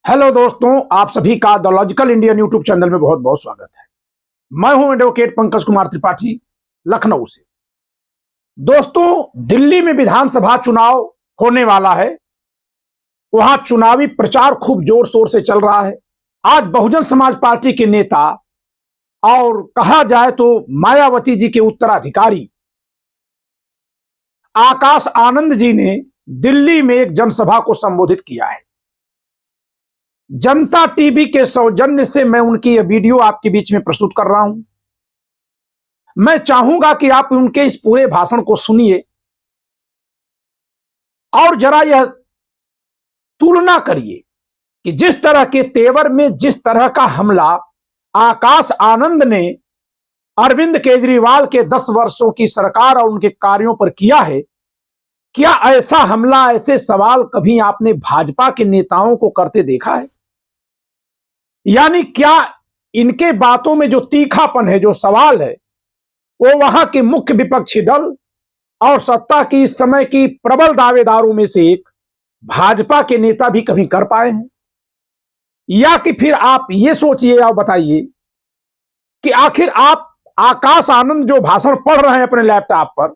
Hello दोस्तों, आप सभी का the logical Indian YouTube channel में बहुत बहुत स्वागत है। मैं हूं एडवोकेट पंकज कुमार त्रिपाठी, लखनऊ से। दोस्तों, दिल्ली में विधानसभा चुनाव होने वाला है। वहां चुनावी प्रचार खूब जोर शोर से चल रहा है। आज बहुजन समाज पार्टी के नेता और कहा जाए तो मायावती जी के उत्तराधिकारी आकाश आनंद जी ने दिल्ली में एक जनसभा को संबोधित किया है। जनता टीवी के सौजन्य से मैं उनकी यह वीडियो आपके बीच में प्रस्तुत कर रहा हूं। मैं चाहूंगा कि आप उनके इस पूरे भाषण को सुनिए और जरा यह तुलना करिए कि जिस तरह के तेवर में जिस तरह का हमला आकाश आनंद ने अरविंद केजरीवाल के 10 वर्षों की सरकार और उनके कार्यों पर किया है, क्या ऐसा हमला, ऐसे सवाल कभी आपने भाजपा के नेताओं को करते देखा है? यानी क्या इनके बातों में जो तीखापन है, जो सवाल है, वो वहां के मुख्य विपक्षी दल और सत्ता की इस समय की प्रबल दावेदारों में से एक भाजपा के नेता भी कभी कर पाए हैं? या कि फिर आप ये सोचिए और बताइए कि आखिर आप आकाश आनंद जो भाषण पढ़ रहे हैं अपने लैपटॉप पर,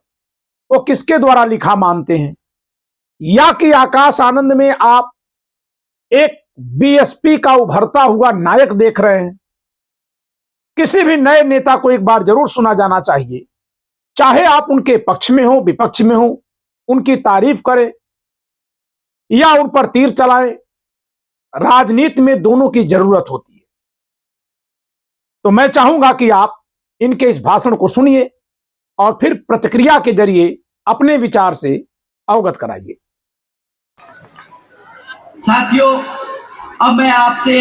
वो किसके द्वारा लिखा मानते हैं? या कि आकाश आनंद में आप एक बीएसपी का उभरता हुआ नायक देख रहे हैं? किसी भी नए नेता को एक बार जरूर सुना जाना चाहिए, चाहे आप उनके पक्ष में हो, विपक्ष में हो, उनकी तारीफ करें या उन पर तीर चलाएं। राजनीति में दोनों की जरूरत होती है। तो मैं चाहूंगा कि आप इनके इस भाषण को सुनिए और फिर प्रतिक्रिया के जरिए अपने विचार से अवगत कराइए। साथियों, अब मैं आपसे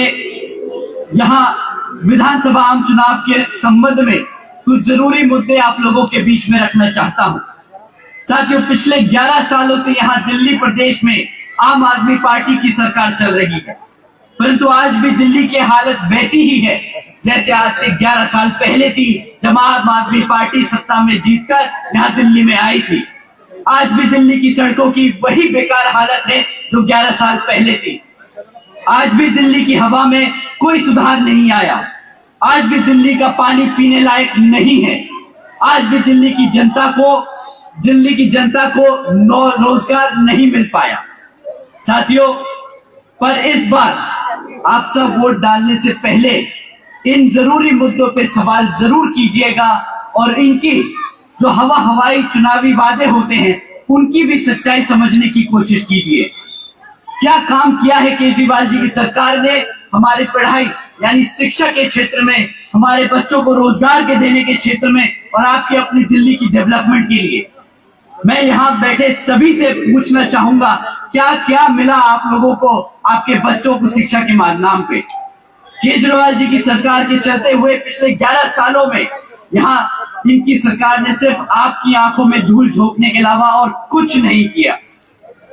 यहाँ विधानसभा आम चुनाव के संबंध में कुछ जरूरी मुद्दे आप लोगों के बीच में रखना चाहता हूँ। साथियों, पिछले 11 सालों से यहाँ दिल्ली प्रदेश में आम आदमी पार्टी की सरकार चल रही है, परंतु आज भी दिल्ली की हालत वैसी ही है जैसे आज से 11 साल पहले थी, जब आम आदमी पार्टी सत्ता में जीतकर यहाँ दिल्ली में आई थी। आज भी दिल्ली की सड़कों की वही बेकार हालत है जो 11 साल पहले थी। आज भी दिल्ली की हवा में कोई सुधार नहीं आया। आज भी दिल्ली का पानी पीने लायक नहीं है। आज भी दिल्ली की जनता को रोजगार नहीं मिल पाया। साथियों, पर इस बार आप सब वोट डालने से पहले इन जरूरी मुद्दों पे सवाल जरूर कीजिएगा और इनकी जो हवाई चुनावी वादे होते हैं उनकी भी सच्चाई समझने की कोशिश कीजिए। क्या काम किया है केजरीवाल जी की सरकार ने हमारी पढ़ाई यानी शिक्षा के क्षेत्र में, हमारे बच्चों को रोजगार के देने के क्षेत्र में और आपकी अपनी दिल्ली की डेवलपमेंट के लिए? मैं यहाँ बैठे सभी से पूछना चाहूंगा, क्या क्या मिला आप लोगों को आपके बच्चों को शिक्षा के नाम पे? केजरीवाल जी की सरकार के चलते हुए पिछले 11 सालों में यहाँ इनकी सरकार ने सिर्फ आपकी आंखों में धूल झोंकने के अलावा और कुछ नहीं किया।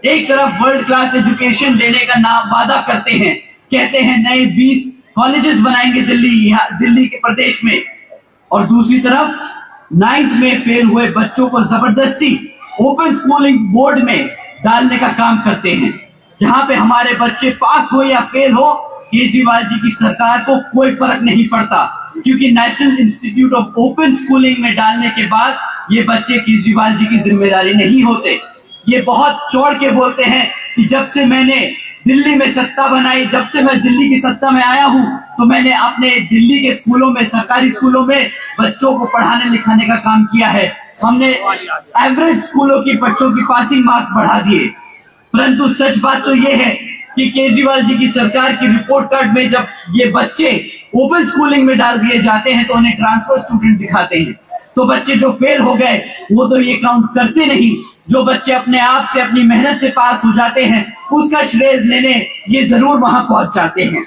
एक तरफ वर्ल्ड क्लास एजुकेशन देने का नाम वादा करते हैं, कहते हैं नए 20 कॉलेजेस बनाएंगे दिल्ली के प्रदेश में, और दूसरी तरफ 9th में फेल हुए बच्चों को जबरदस्ती ओपन स्कूलिंग बोर्ड में डालने का काम करते हैं। जहां पे हमारे बच्चे पास हो या फेल हो, केजरीवाल जी की सरकार को कोई फर्क नहीं पड़ता, क्योंकि national institute of open schooling में डालने के बाद ये बच्चे केजरीवाल जी की जिम्मेदारी नहीं होते। ये बहुत चौड़ के बोलते हैं कि जब से मैंने दिल्ली में सत्ता बनाई, जब से मैं दिल्ली की सत्ता में आया हूं, तो मैंने अपने दिल्ली के स्कूलों में, सरकारी स्कूलों में बच्चों को पढ़ाने लिखाने का काम किया है। हमने एवरेज स्कूलों की बच्चों की पासिंग मार्क्स बढ़ा दिए। परंतु सच बात तो ये है कि केजरीवाल जी की सरकार की रिपोर्ट कार्ड में जब ये बच्चे ओपन स्कूलिंग में डाल दिए जाते हैं तो उन्हें ट्रांसफर स्टूडेंट दिखाते हैं। तो बच्चे जो फेल हो गए वो तो ये काउंट करते नहीं। जो बच्चे अपने आप से, अपनी मेहनत से पास हो जाते हैं, उसका श्रेय लेने ये जरूर वहां पहुंच जाते हैं।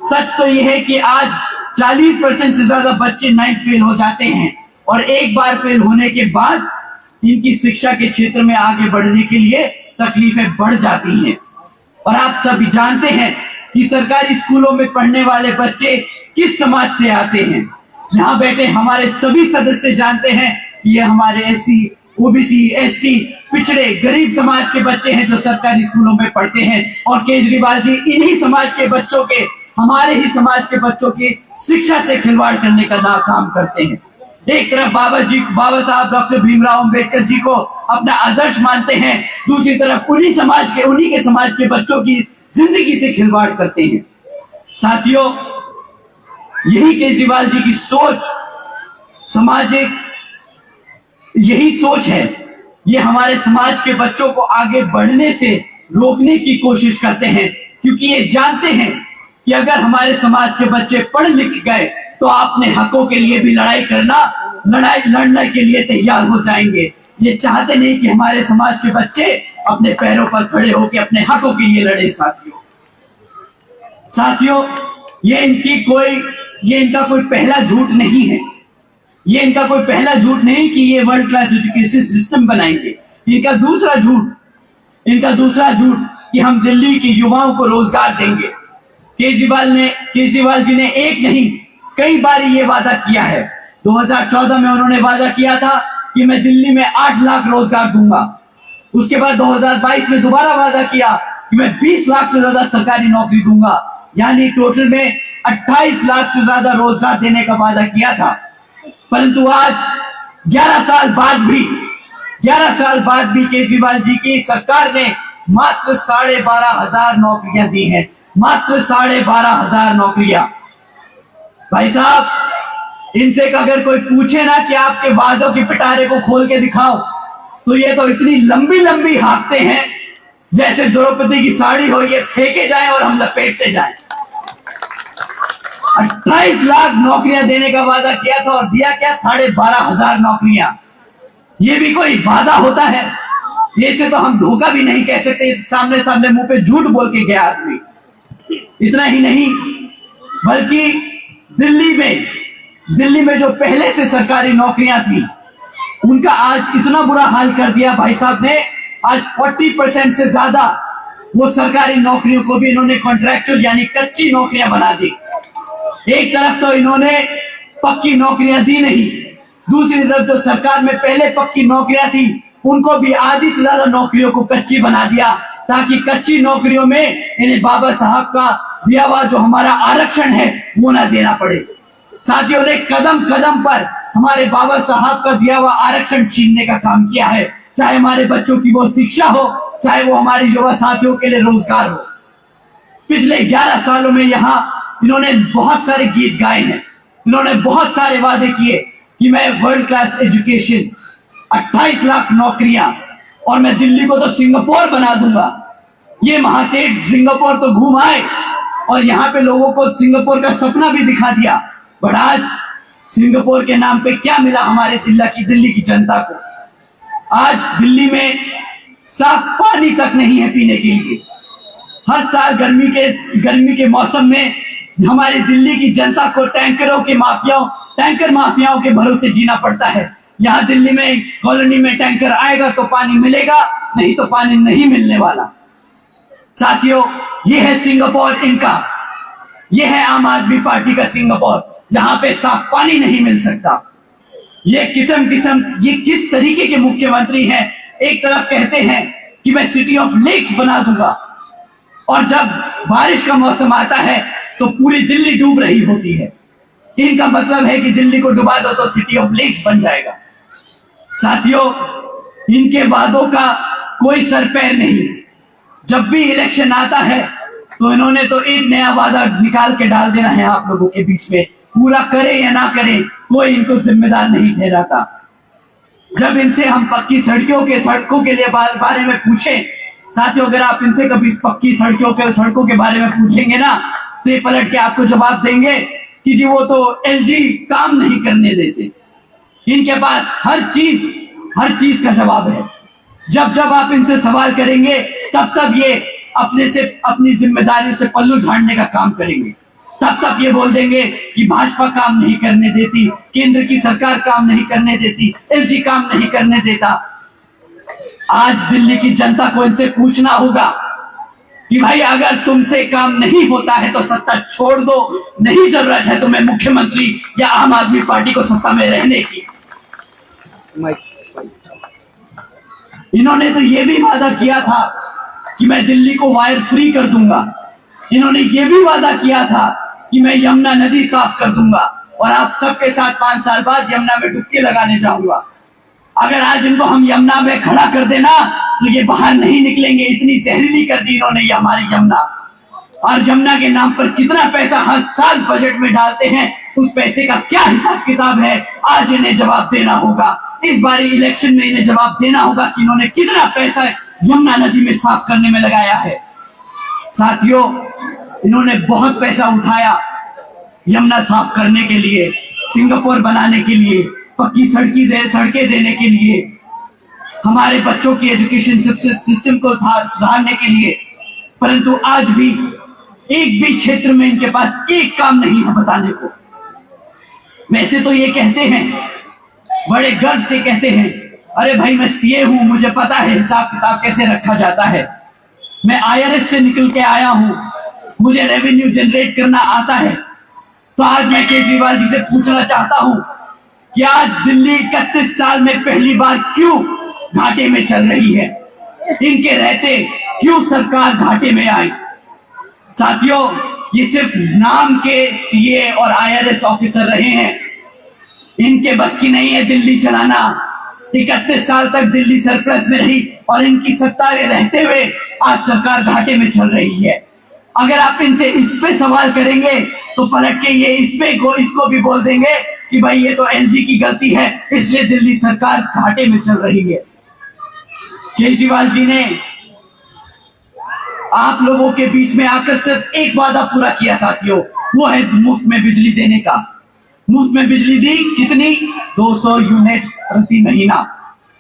सच तो ये है कि आज 40% से ज्यादा बच्चे 9th फेल हो जाते हैं और एक बार फेल होने के बाद इनकी शिक्षा के क्षेत्र में आगे बढ़ने के लिए तकलीफें बढ़ जाती हैं। और आप सभी जानते हैं कि सरकारी स्कूलों में पढ़ने वाले बच्चे किस समाज से आते हैं। यहाँ बैठे हमारे सभी सदस्य जानते हैं कि ये हमारे SC ओबीसी, एसटी, पिछड़े, गरीब समाज के बच्चे हैं जो सरकारी स्कूलों में पढ़ते हैं, और केजरीवाल जी इन्हीं समाज के बच्चों के, हमारे ही समाज के बच्चों की शिक्षा से खिलवाड़ करने का काम करते हैं। एक तरफ बाबा साहब डॉक्टर भीमराव अंबेडकर जी को अपना आदर्श मानते हैं, दूसरी तरफ उन्हीं के समाज के बच्चों की जिंदगी से खिलवाड़ करते हैं। साथियों, यही केजरीवाल जी की सोच, सामाजिक यही सोच है, ये हमारे समाज के बच्चों को आगे बढ़ने से रोकने की कोशिश करते हैं, क्योंकि ये जानते हैं कि अगर हमारे समाज के बच्चे पढ़ लिख गए तो अपने हकों के लिए भी लड़ने के लिए तैयार हो जाएंगे। ये चाहते नहीं कि हमारे समाज के बच्चे अपने पैरों पर खड़े होकर अपने हकों के लिए लड़े। साथियों, ये इनका कोई पहला झूठ नहीं है। ये इनका कोई पहला झूठ नहीं कि ये वर्ल्ड क्लास एजुकेशन सिस्टम बनाएंगे। इनका दूसरा झूठ कि हम दिल्ली के युवाओं को रोजगार देंगे। केजरीवाल जी ने एक नहीं कई बार ये वादा किया है। 2014 में उन्होंने वादा किया था कि मैं दिल्ली में 8 लाख रोजगार दूंगा। उसके बाद 2022 में दोबारा वादा किया कि मैं 20 लाख से ज्यादा सरकारी नौकरी दूंगा, यानी टोटल में 28 लाख से ज्यादा रोजगार देने का वादा किया था। परंतु आज 11 साल बाद भी केजरीवाल जी की सरकार ने मात्र 12,500 नौकरियां दी हैं। मात्र 12,500 नौकरियां। भाई साहब, इनसे अगर कोई पूछे ना कि आपके वादों की पिटारे को खोल के दिखाओ, तो ये तो इतनी लंबी हाँकते हैं जैसे द्रौपदी की साड़ी हो, ये फेंके जाए और हम लपेटते जाएं। 28 लाख नौकरियां देने का वादा किया था और दिया क्या? 12,500 नौकरियां। ये भी कोई वादा होता है? ये से तो हम धोखा भी नहीं कह सकते। सामने मुंह पे झूठ बोल के गया आदमी। इतना ही नहीं, बल्कि दिल्ली में जो पहले से सरकारी नौकरियां थी, उनका आज इतना बुरा हाल कर दिया भाई साहब ने। आज 40% से ज्यादा वो सरकारी नौकरियों को भी इन्होंने कॉन्ट्रैक्चुअल यानी कच्ची नौकरियां बना दी। एक तरफ तो इन्होंने पक्की नौकरियां दी नहीं, दूसरी तरफ जो सरकार में पहले पक्की नौकरियां थी, उनको भी आधी से ज्यादा नौकरियों को कच्ची बना दिया, ताकि कच्ची नौकरियों में इन्हें बाबा साहब का दिया हुआ जो हमारा आरक्षण है वो ना देना पड़े। साथियों ने कदम कदम पर हमारे बाबा साहब का दिया हुआ आरक्षण छीनने का काम किया है, चाहे हमारे बच्चों की वो शिक्षा हो, चाहे वो हमारे युवा साथियों के लिए रोजगार हो। पिछले 11 सालों में यहाँ इन्होंने बहुत सारे गीत गाए हैं, इन्होंने बहुत सारे वादे किए कि मैं वर्ल्ड क्लास एजुकेशन, 28 लाख नौकरियां, और मैं दिल्ली को तो सिंगापुर बना दूंगा। ये महासेठ सिंगापुर तो घूम आए और यहाँ पे लोगों को सिंगापुर का सपना भी दिखा दिया, बट आज सिंगापुर के नाम पे क्या मिला हमारे दिल्ली की जनता को? आज दिल्ली में साफ पानी तक नहीं है पीने के लिए। हर साल गर्मी के मौसम में हमारी दिल्ली की जनता को टैंकर माफियाओं के भरोसे जीना पड़ता है। यहाँ दिल्ली में कॉलोनी में टैंकर आएगा तो पानी मिलेगा, नहीं तो पानी नहीं मिलने वाला। साथियों, ये है सिंगापुर इनका, ये है आम आदमी पार्टी का सिंगापुर, जहां पे साफ पानी नहीं मिल सकता। ये किस तरीके के मुख्यमंत्री हैं? एक तरफ कहते हैं कि मैं सिटी ऑफ लेक्स बना दूंगा, और जब बारिश का मौसम आता है तो पूरी दिल्ली डूब रही होती है। इनका मतलब है कि दिल्ली को डुबा दो तो सिटी ऑफ लेक्स बन जाएगा। साथियों, इनके वादों का कोई सर पैर नहीं। जब भी इलेक्शन आता है तो इन्होंने तो एक नया वादा निकाल के डाल देना है आप लोगों के बीच में। पूरा करे या ना करे, कोई इनको जिम्मेदार नहीं ठहराता। जब इनसे हम पक्की सड़कों के लिए बारे में पूछे, साथियों, अगर आप इनसे कभी पक्की सड़कों के बारे में पूछेंगे ना, तो ये पलट के आपको जवाब देंगे कि जी वो तो एलजी काम नहीं करने देते। इनके पास हर चीज का जवाब है। जब आप इनसे सवाल करेंगे तब ये अपनी जिम्मेदारी से पल्लू झाड़ने का काम करेंगे। तब ये बोल देंगे कि भाजपा काम नहीं करने देती, केंद्र की सरकार काम नहीं करने देती, एलजी काम नहीं करने देता। आज दिल्ली की जनता को इनसे पूछना होगा कि भाई अगर तुमसे काम नहीं होता है तो सत्ता छोड़ दो, नहीं जरूरत है तुम्हें मुख्यमंत्री या आम आदमी पार्टी को सत्ता में रहने की। इन्होंने तो ये भी वादा किया था कि मैं दिल्ली को वायर फ्री कर दूंगा। इन्होंने ये भी वादा किया था कि मैं यमुना नदी साफ कर दूंगा और आप सबके साथ 5 साल बाद यमुना में डुबकी लगाने जाऊंगा। अगर आज इनको हम यमुना में खड़ा कर देना तो ये बाहर नहीं निकलेंगे, इतनी जहरीली कर दी इन्होंने ये हमारी यमुना। और यमुना के नाम पर कितना पैसा हर साल बजट में डालते हैं, उस पैसे का क्या हिसाब किताब है, आज इन्हें जवाब देना होगा। इस बारी इलेक्शन में इन्हें जवाब देना होगा कि इन्होंने कितना पैसा यमुना नदी में साफ करने में लगाया है। साथियों, इन्होंने बहुत पैसा उठाया यमुना साफ करने के लिए, सिंगापुर बनाने के लिए, पक्की सड़कें देने के लिए, हमारे बच्चों की एजुकेशन सिस्टम को सुधारने के लिए। परंतु आज भी एक भी क्षेत्र में इनके पास एक काम नहीं है बताने को। वैसे तो ये कहते हैं, बड़े गर्व से कहते हैं, अरे भाई मैं सीए हूं, मुझे पता है हिसाब किताब कैसे रखा जाता है, मैं आईआरएस से निकल के आया हूं, मुझे रेवेन्यू जनरेट करना आता है। तो आज मैं केजरीवाल जी से पूछना चाहता हूं कि आज दिल्ली 31 साल में पहली बार क्यों घाटे में चल रही है, इनके रहते क्यों सरकार घाटे में आई। साथियों, ये सिर्फ नाम के सीए और आईआरएस ऑफिसर रहे हैं, इनके बस की नहीं है दिल्ली चलाना। 31 साल तक दिल्ली सरप्लस में रही और इनकी सत्ता में रहते हुए आज सरकार घाटे में चल रही है। अगर आप इनसे इस पे सवाल करेंगे तो पलट के ये इसको भी बोल देंगे कि भाई ये तो एलजी की गलती है, इसलिए दिल्ली सरकार घाटे में चल रही है। केजरीवाल जी ने आप लोगों के बीच में आकर सिर्फ एक वादा पूरा किया साथियों, वो है मुफ्त में बिजली देने का। मुफ्त में बिजली दी कितनी? 200 यूनिट प्रति महीना।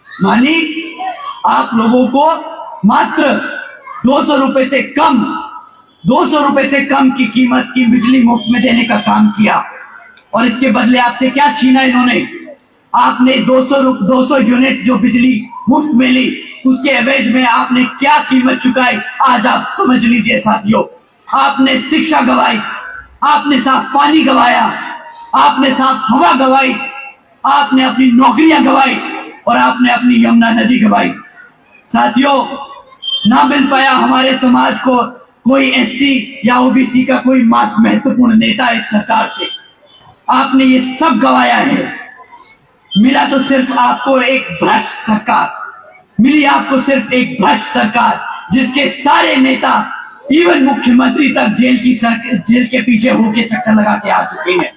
मानी आप लोगों को मात्र 200 रुपए से कम की कीमत की बिजली मुफ्त में देने का काम किया। और इसके बदले आपसे क्या छीना इन्होंने? आपने 200 यूनिट जो बिजली मुफ्त में ली, उसके एवज में आपने क्या कीमत चुकाई, आज आप समझ लीजिए साथियों। आपने शिक्षा गवाई, आपने साफ पानी गवाया, आपने साफ हवा गवाई, आपने अपनी नौकरियां गवाई और आपने अपनी यमुना नदी गवाई। साथियों, ना मिल पाया हमारे समाज को कोई एससी या ओबीसी का कोई महत्वपूर्ण नेता इस सरकार से। आपने ये सब गवाया है। मिला तो सिर्फ आपको एक भ्रष्ट सरकार, मिली आपको सिर्फ एक भ्रष्ट सरकार, जिसके सारे नेता इवन मुख्यमंत्री तक जेल के पीछे होके चक्कर लगा के आ चुके हैं।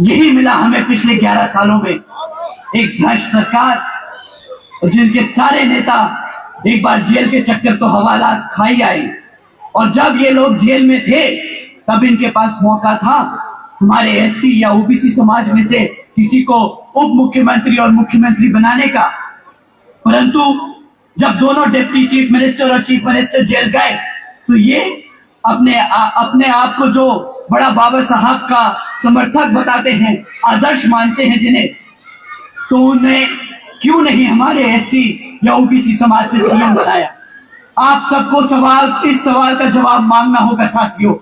यही मिला हमें पिछले 11 सालों में, एक भ्रष्ट सरकार, जिनके सारे नेता एक बार जेल के चक्कर तो हवालात खाई आई। और जब ये लोग जेल में थे तब इनके पास मौका था हमारे एससी या ओबीसी समाज में से किसी को उप मुख्यमंत्री और मुख्यमंत्री बनाने का। परंतु जब दोनों डिप्टी चीफ मिनिस्टर और चीफ मिनिस्टर जेल गए तो ये अपने आप को जो बड़ा बाबा साहब का समर्थक बताते हैं, आदर्श मानते हैं जिन्हें, तो उन्हें क्यों नहीं हमारे एससी या ओबीसी समाज से सीएम बनाया? आप सबको इस सवाल का जवाब मांगना होगा साथियों।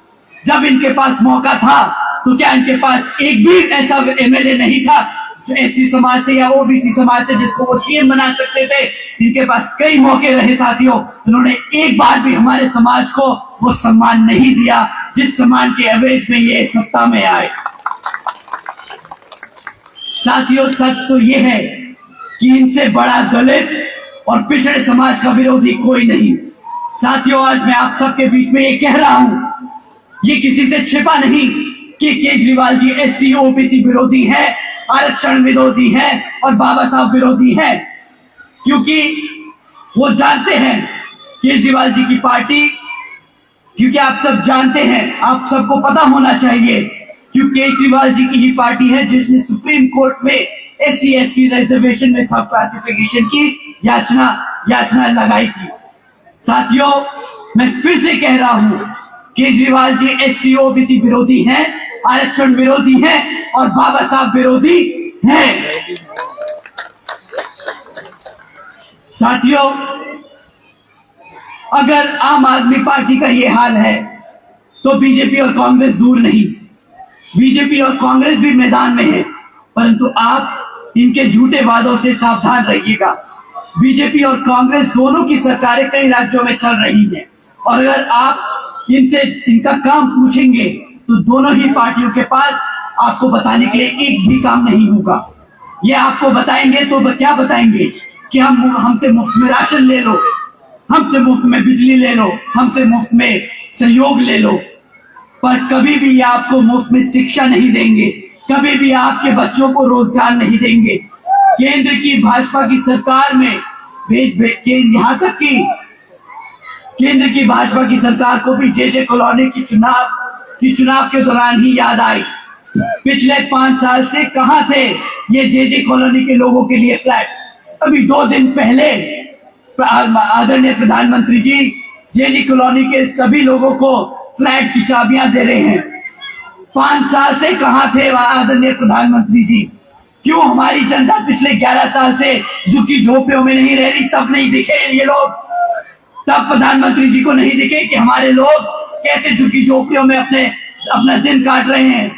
जब इनके पास मौका था तो क्या इनके पास एक भी ऐसा एमएलए नहीं था जो एससी समाज से या ओबीसी समाज से जिसको वो सीएम बना सकते थे? इनके पास कई मौके रहे साथियों, उन्होंने एक बार भी हमारे समाज को वो सम्मान नहीं दिया जिस सम्मान के एवज में ये सत्ता में आए। साथियों, सच तो ये है कि इनसे बड़ा दलित और पिछड़े समाज का विरोधी कोई नहीं। साथियों, आज मैं आप सबके बीच में ये कह रहा हूं, ये किसी से छिपा नहीं कि केजरीवाल जी एससी ओबीसी विरोधी है, आरक्षण विरोधी है और बाबा साहब विरोधी है। क्योंकि वो जानते हैं केजरीवाल जी की पार्टी, क्योंकि आप सब जानते हैं, आप सबको पता होना चाहिए, क्योंकि केजरीवाल जी की ही पार्टी है जिसने सुप्रीम कोर्ट में एससी एसटी रिजर्वेशन में सब क्लासिफिकेशन की याचना लगाई थी। साथियों, मैं फिर से कह रहा हूं, केजरीवाल जी एससी ओबीसी विरोधी हैं, आरक्षण विरोधी हैं और बाबा साहब विरोधी हैं। साथियों, अगर आम आदमी पार्टी का ये हाल है तो बीजेपी और कांग्रेस दूर नहीं। बीजेपी और कांग्रेस भी मैदान में है, परंतु आप इनके झूठे वादों से सावधान रहिएगा। बीजेपी और कांग्रेस दोनों की सरकारें कई राज्यों में चल रही हैं और अगर आप इनसे इनका काम पूछेंगे तो दोनों ही पार्टियों के पास आपको बताने के लिए एक भी काम नहीं होगा। ये आपको बताएंगे तो क्या बताएंगे कि हमसे मुफ्त में राशन ले लो, हमसे मुफ्त में बिजली ले लो, हमसे मुफ्त में सहयोग ले लो, पर कभी भी आपको मुफ्त में शिक्षा नहीं देंगे, कभी भी आपके बच्चों को रोजगार नहीं देंगे। केंद्र की भाजपा की सरकार में यहाँ तक कि केंद्र की भाजपा की सरकार को भी जे कॉलोनी की चुनाव के दौरान ही याद आई। पिछले 5 साल से कहां थे ये जे कॉलोनी के लोगों के लिए फ्लैट। अभी 2 दिन पहले आदरणीय प्रधानमंत्री जी जे कॉलोनी के सभी लोगों को फ्लैट की चाबियां दे रहे हैं। 5 साल से कहां थे आदरणीय प्रधानमंत्री जी? क्यों हमारी जनता पिछले 11 साल से झुग्गी झोपड़ियों में नहीं रह रही? तब नहीं दिखे ये लोग, तब प्रधानमंत्री जी को नहीं दिखे कि हमारे लोग कैसे झुग्गी झोपड़ियों में अपना दिन काट रहे हैं।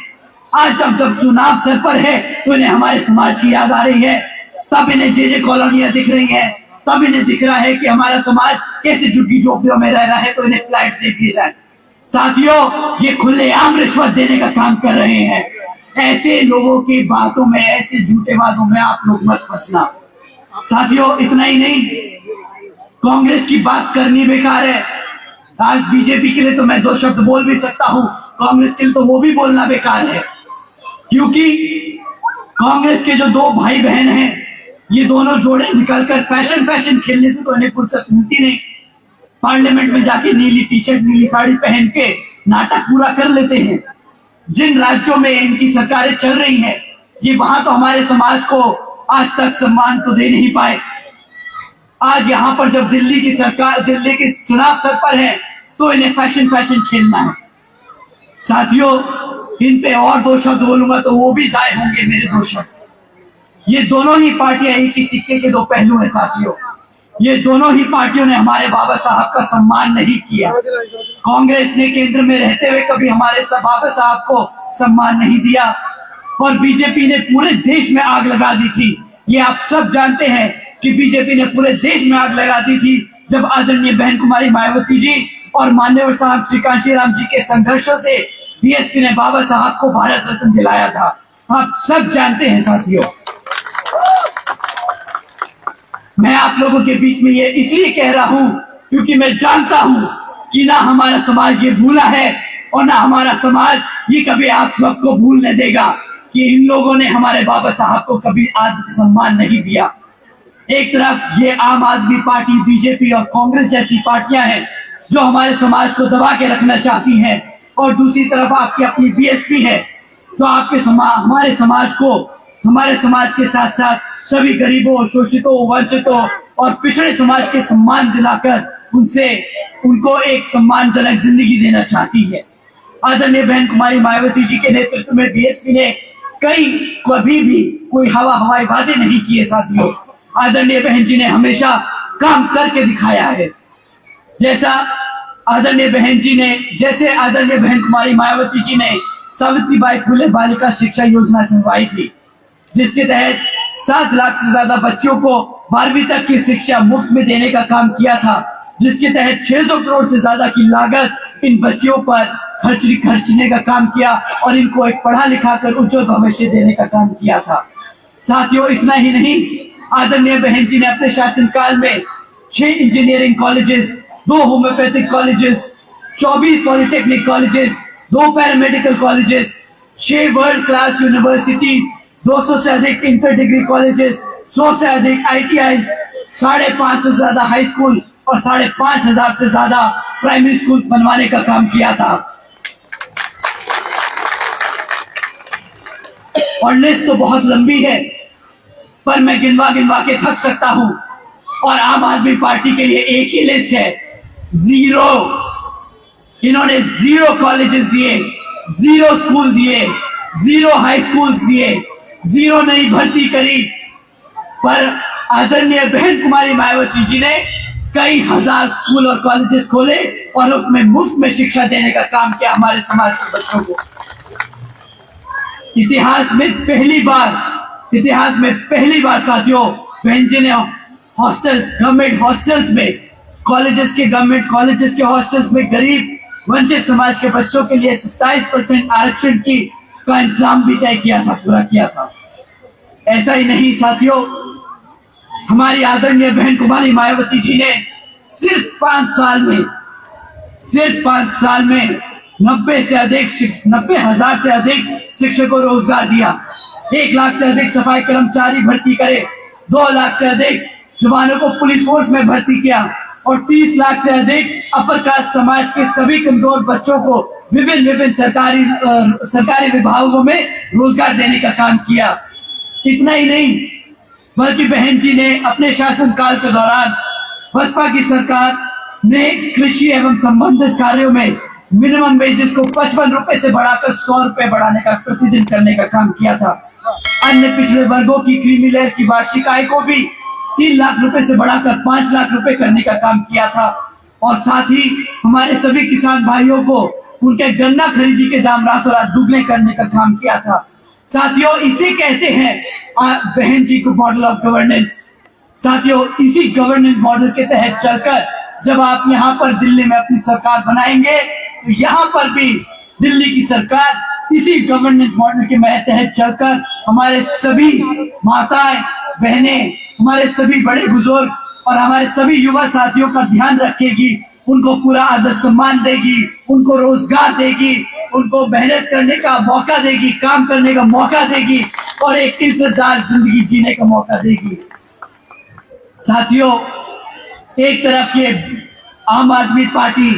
आज जब चुनाव सर पर है तो इन्हें हमारे समाज की याद आ रही है, तब इन्हें जे कॉलोनियां दिख रही हैं, तब इन्हें दिख रहा है कि हमारा समाज कैसे झुग्गी झोपड़ियों में रह रहा है, तो इन्हें फ्लैट दे दिए जाए। साथियों, ये खुलेआम रिश्वत देने का काम कर रहे हैं। ऐसे लोगों की बातों में, ऐसे झूठे वादों में आप लोग मत फंसना। साथियों, इतना ही नहीं, कांग्रेस की बात करनी बेकार है। आज बीजेपी के लिए तो मैं 2 शब्द बोल भी सकता हूं, कांग्रेस के लिए तो वो भी बोलना बेकार है, क्योंकि कांग्रेस के जो 2 भाई बहन हैं, ये दोनों जोड़े निकलकर फैशन खेलने से तो इन्हें फुर्सत मिलती नहीं। पार्लियामेंट में जाके नीली टी-शर्ट, नीली साड़ी पहन के नाटक पूरा कर लेते हैं। जिन राज्यों में इनकी सरकारें चल रही हैं, ये वहां तो हमारे समाज को आज तक सम्मान तो दे नहीं पाए। आज यहाँ पर जब दिल्ली के चुनाव सर पर है तो इन्हें फैशन खेलना है। साथियों, इन पे और 2 शब्द बोलूंगा तो वो भी जाए होंगे मेरे 2 शब्द। ये दोनों ही पार्टियां एक ही सिक्के के 2 पहलू हैं। साथियों, ये दोनों ही पार्टियों ने हमारे बाबा साहब का सम्मान नहीं किया। कांग्रेस ने केंद्र में रहते हुए कभी हमारे बाबा साहब को सम्मान नहीं दिया और बीजेपी ने पूरे देश में आग लगा दी थी। ये आप सब जानते हैं कि बीजेपी ने पूरे देश में आग लगा दी थी जब आदरणीय बहन कुमारी मायावती जी और मान्यवर साहब श्री कांशीराम जी के संघर्षों से बीएसपी ने बाबा साहब को भारत रत्न दिलाया था। आप सब जानते हैं। साथियों, मैं आप लोगों के बीच में ये इसलिए कह रहा हूं क्योंकि मैं जानता हूं कि ना हमारा समाज ये भूला है और ना हमारा समाज ये कभी आप सबको भूलने देगा कि इन लोगों ने हमारे बाबा साहब को कभी आदर सम्मान नहीं दिया। एक तरफ ये आम आदमी पार्टी, बीजेपी और कांग्रेस जैसी पार्टियां हैं जो हमारे समाज को दबा के रखना चाहती हैं, और दूसरी तरफ आपकी अपनी बीएसपी है जो आपके हमारे समाज के साथ साथ सभी गरीबों, शोषितों, वंचितों और पिछड़े समाज के सम्मान दिलाकर उनको एक सम्मानजनक जिंदगी देना चाहती है। आदरणीय बहन कुमारी मायावती जी के नेतृत्व में बीएसपी ने कभी भी कोई हवाई वादे नहीं किए। साथियों, आदरणीय बहन जी ने हमेशा काम करके दिखाया है। जैसे आदरणीय बहन कुमारी मायावती जी ने सावित्रीबाई फुले बालिका शिक्षा योजना चलवाई थी, जिसके तहत 7 लाख से ज्यादा बच्चों को 12वीं तक की शिक्षा मुफ्त में देने का काम किया था, जिसके तहत 600 करोड़ से ज्यादा की लागत इन बच्चों पर खर्चने का काम किया और इनको एक पढ़ा लिखा कर उज्जवल भविष्य देने का काम किया था। साथियों, इतना ही नहीं, आदरणीय बहन जी ने अपने शासनकाल में 6 engineering colleges, 2 homeopathic colleges, 24 polytechnic colleges, 2 paramedical colleges, 6 world class universities, 200 से अधिक इंटर डिग्री कॉलेजेस, 100 से अधिक ITIs, 550 से ज्यादा हाई स्कूल और 5,500 से ज्यादा प्राइमरी स्कूल बनवाने का काम किया था। और लिस्ट तो बहुत लंबी है, पर मैं गिनवा के थक सकता हूं। और आम आदमी पार्टी के लिए एक ही लिस्ट है, 0। इन्होंने 0 कॉलेजेस दिए, 0 स्कूल दिए, 0 हाई स्कूल्स दिए, 0 नई भर्ती करी। पर आदरणीय बहन कुमारी मायावती जी ने कई हजार स्कूल और कॉलेजेस खोले और उसमें मुफ्त में शिक्षा देने का काम किया हमारे समाज के बच्चों को। इतिहास में पहली बार इतिहास में पहली बार साथियों बहन जी ने हॉस्टल्स, गवर्नमेंट हॉस्टल्स में, कॉलेजेस के, गवर्नमेंट कॉलेजेस के हॉस्टल्स में गरीब वंचित समाज के बच्चों के लिए 27% आरक्षण का इंतजाम भी तय किया था, पूरा किया था। ऐसा ही नहीं साथियों, हमारी आदरणीय बहन कुमारी मायावती जी ने सिर्फ 5 साल में 90,000 से अधिक शिक्षकों को रोजगार दिया, 1 लाख से अधिक सफाई कर्मचारी भर्ती करे, 2 लाख से अधिक जवानों को पुलिस फोर्स में भर्ती किया और 30 लाख से अधिक अपर कास्ट समाज के सभी कमजोर बच्चों को विभिन्न सरकारी विभागों में रोजगार देने का काम किया। इतना ही नहीं, बल्कि बहन जी ने अपने शासनकाल के दौरान बसपा की सरकार ने कृषि एवं संबंधित कार्यों में मिनिमम वेजेस को 55 रुपए से बढ़ाकर 100 रुपए बढ़ाने का, प्रतिदिन करने का काम किया था। अन्य पिछड़े वर्गों की क्रीमी लेयर की वार्षिक आय को भी 3 लाख रुपए से बढ़ाकर 5 लाख रुपए करने का काम किया था। और साथ ही हमारे सभी किसान भाइयों को उनके गन्ना खरीदी के दाम रातों रात दुगने करने का काम किया था। साथियों, इसे कहते हैं बहन जी को मॉडल ऑफ गवर्नेंस। साथियों, इसी गवर्नेंस मॉडल के तहत चलकर जब आप यहाँ पर दिल्ली में अपनी सरकार बनाएंगे तो यहाँ पर भी दिल्ली की सरकार इसी गवर्नेंस मॉडल के तहत चलकर हमारे सभी माताएं, बहनें, हमारे सभी बड़े बुजुर्ग और हमारे सभी युवा साथियों का ध्यान रखेगी, उनको पूरा आदर सम्मान देगी, उनको रोजगार देगी, उनको मेहनत करने का मौका देगी, काम करने का मौका देगी और एक इज्जतदार जिंदगी जीने का मौका देगी। साथियों, एक तरफ ये आम आदमी पार्टी,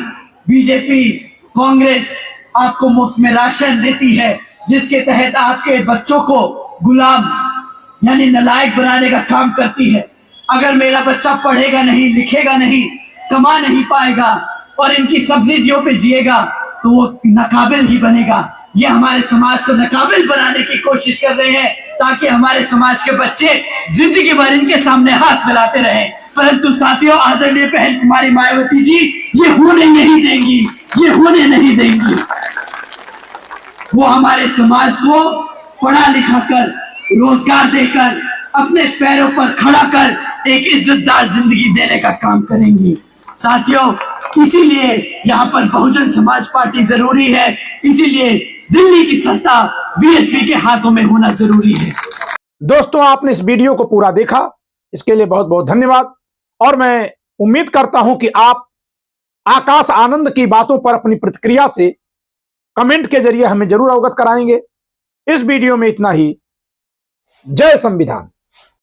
बीजेपी, कांग्रेस आपको मुफ्त में राशन देती है, जिसके तहत आपके बच्चों को गुलाम यानी नालायक बनाने का काम करती है। अगर मेरा बच्चा पढ़ेगा नहीं, लिखेगा नहीं, कमा नहीं पाएगा और इनकी सब्सिडियों पे जिएगा तो वो नाकाबिल ही बनेगा। ये हमारे समाज को नाकाबिल बनाने की कोशिश कर रहे हैं ताकि हमारे समाज के बच्चे जिंदगी भर इनके सामने हाथ मिलाते रहें। परंतु साथियों, आदरणीय बहन कुमारी मायावती जी ये होने नहीं देंगी, ये होने नहीं देंगी। वो हमारे समाज को पढ़ा लिखा कर, रोजगार देकर, अपने पैरों पर खड़ा कर एक इज्जतदार जिंदगी देने का काम करेंगी। साथियों, इसीलिए यहाँ पर बहुजन समाज पार्टी जरूरी है, इसीलिए दिल्ली की सत्ता बीएसपी के हाथों में होना जरूरी है। दोस्तों, आपने इस वीडियो को पूरा देखा, इसके लिए बहुत बहुत धन्यवाद। और मैं उम्मीद करता हूं कि आप आकाश आनंद की बातों पर अपनी प्रतिक्रिया से कमेंट के जरिए हमें जरूर अवगत कराएंगे। इस वीडियो में इतना ही। जय संविधान।